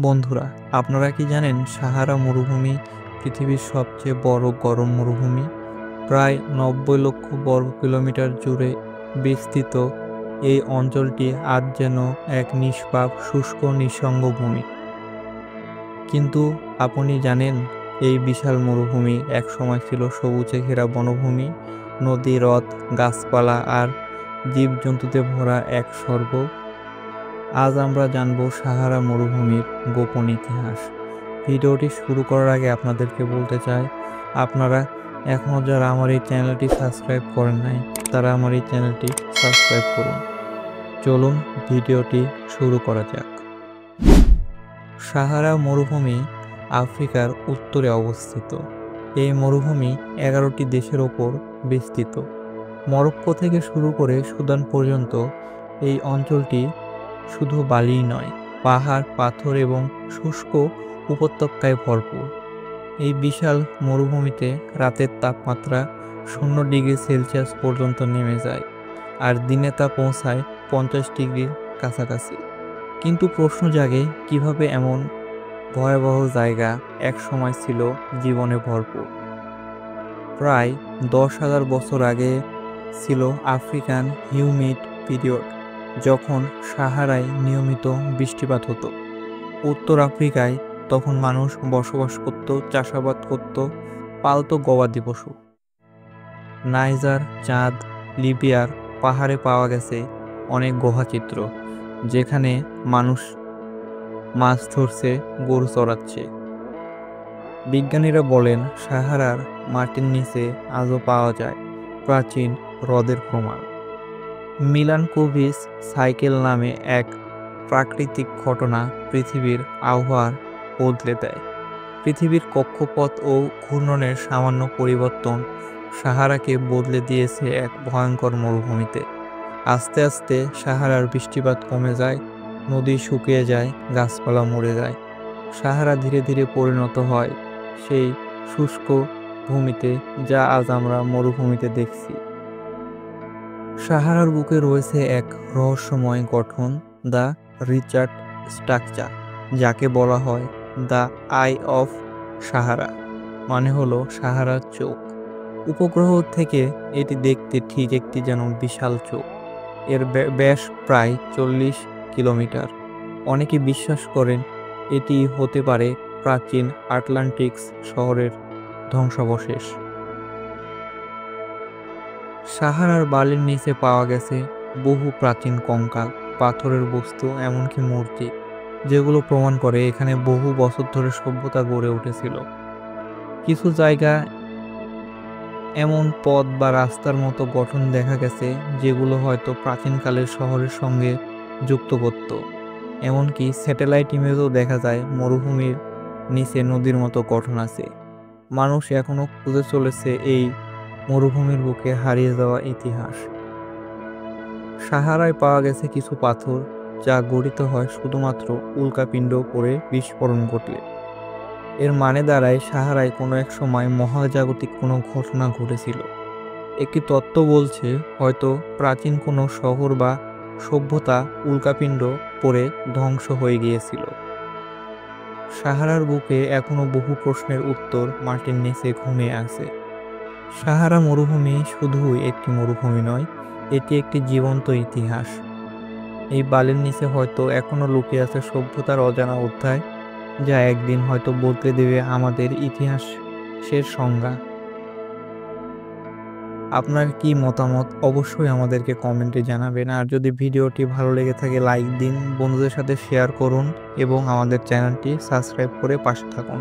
বন্ধুরা, আপনারা কি জানেন সাহারা মরুভূমি পৃথিবীর সবচেয়ে বড় গরম মরুভূমি? প্রায় 90 লক্ষ বর্গ কিলোমিটার জুড়ে বিস্তৃত এই অঞ্চলটি আজ যেন এক নিষ্পাপ শুষ্ক নিঃসঙ্গ ভূমি। কিন্তু আপনি জানেন, এই বিশাল মরুভূমি একসময় ছিল সবুজে ঘেরা বনভূমি, নদী, হ্রদ, গাছপালা আর জীবজন্তুতে ভরা এক স্বর্গ। আজ আমরা জানব সাহারা মরুভূমির গোপন ইতিহাস। ভিডিওটি শুরু করার আগে আপনাদেরকে বলতে চাই, আপনারা এখনও যারা আমার এই চ্যানেলটি সাবস্ক্রাইব করেন নাই, তারা আমার এই চ্যানেলটি সাবস্ক্রাইব করুন। চলুন ভিডিওটি শুরু করা যাক। সাহারা মরুভূমি আফ্রিকার উত্তরে অবস্থিত। এই মরুভূমি 11টি দেশের ওপর বিস্তৃত। মরক্কো থেকে শুরু করে সুদান পর্যন্ত এই অঞ্চলটি শুধু বালিই নয়, পাহাড়, পাথর এবং শুষ্ক উপত্যকায় ভরপুর। এই বিশাল মরুভূমিতে রাতের তাপমাত্রা 0 ডিগ্রি সেলসিয়াস পর্যন্ত নেমে যায়, আর দিনে তা পৌঁছায় 50 ডিগ্রির কাছাকাছি। কিন্তু প্রশ্ন জাগে, কিভাবে এমন ভয়াবহ জায়গা এক সময় ছিল জীবনে ভরপুর? প্রায় 10,000 বছর আগে ছিল আফ্রিকান হিউমিড পিরিয়ড, যখন সাহারায় নিয়মিত বৃষ্টিপাত হতো। উত্তর আফ্রিকায় তখন মানুষ বসবাস করত, চাষাবাদ করত, পালতো গবাদি পশু। নাইজার, চাঁদ, লিবিয়ার পাহাড়ে পাওয়া গেছে অনেক গুহাচিত্র, যেখানে মানুষ মাছ ধরছে, গরু চড়াচ্ছে। বিজ্ঞানীরা বলেন, সাহারার মাটির নিচে আজও পাওয়া যায় প্রাচীন হ্রদের প্রমাণ। মিলানকোভিচ সাইকেল নামে এক প্রাকৃতিক ঘটনা পৃথিবীর আবহাওয়ার বদলে দেয়। পৃথিবীর কক্ষপথ ও ঘূর্ণনের সামান্য পরিবর্তন সাহারাকে বদলে দিয়েছে এক ভয়ঙ্কর মরুভূমিতে। আস্তে আস্তে সাহারার বৃষ্টিপাত কমে যায়, নদী শুকিয়ে যায়, গাছপালা মরে যায়। সাহারা ধীরে ধীরে পরিণত হয় সেই শুষ্ক ভূমিতে, যা আজ আমরা মরুভূমিতে দেখছি। সাহারার বুকে রয়েছে এক রহস্যময় গঠন, দ্য রিচার্ড স্ট্রাকচার, যাকে বলা হয় দ্য আই অফ সাহারা, মানে হলো সাহারার চোখ। উপগ্রহ থেকে এটি দেখতে ঠিক একটি যেন বিশাল চোখ। এর ব্যাস প্রায় 40 কিলোমিটার। অনেকে বিশ্বাস করেন এটি হতে পারে প্রাচীন আটলান্টিক্স শহরের ধ্বংসাবশেষ। সাহারার বালির নিচে পাওয়া গেছে বহু প্রাচীন কঙ্কাল, পাথরের বস্তু, এমনকি মূর্তি, যেগুলো প্রমাণ করে এখানে বহু বছর ধরে সভ্যতা গড়ে উঠেছিল। কিছু জায়গা এমন পথ বা রাস্তার মতো গঠন দেখা গেছে, যেগুলো হয়তো প্রাচীনকালের শহরের সঙ্গে যুক্ত করত। এমনকি স্যাটেলাইট ইমেজও দেখা যায় মরুভূমির নিচে নদীর মতো গঠন আছে। মানুষ এখনো খুঁজে চলেছে এই মরুভূমির বুকে হারিয়ে যাওয়া ইতিহাস। সাহারায় পাওয়া গেছে কিছু পাথর, যা গঠিত হয় শুধুমাত্র উল্কাপিণ্ড পড়ে বিস্ফোরণ ঘটলে। এর মানে দাঁড়ায় সাহারায় কোনো এক সময় মহাজাগতিক কোনো ঘটনা ঘটেছিল। একটি তত্ত্ব বলছে, হয়তো প্রাচীন কোনো শহর বা সভ্যতা উল্কাপিণ্ড পড়ে ধ্বংস হয়ে গিয়েছিল। সাহারার বুকে এখনো বহু প্রশ্নের উত্তর মাটির নিচে ঘুমিয়ে আছে। সাহারা মরুভূমি শুধুই একটি মরুভূমি নয়, এটি একটি জীবন্ত ইতিহাস। এই বালির নিচে হয়তো এখনো লুকিয়ে আছে সভ্যতার অজানা অধ্যায়, যা একদিন হয়তো বদলে দেবে আমাদের ইতিহাসের সংজ্ঞা। আপনার কি মতামত অবশ্যই আমাদেরকে কমেন্টে জানাবেন। আর যদি ভিডিওটি ভালো লেগে থাকে লাইক দিন, বন্ধুদের সাথে শেয়ার করুন এবং আমাদের চ্যানেলটি সাবস্ক্রাইব করে পাশে থাকুন।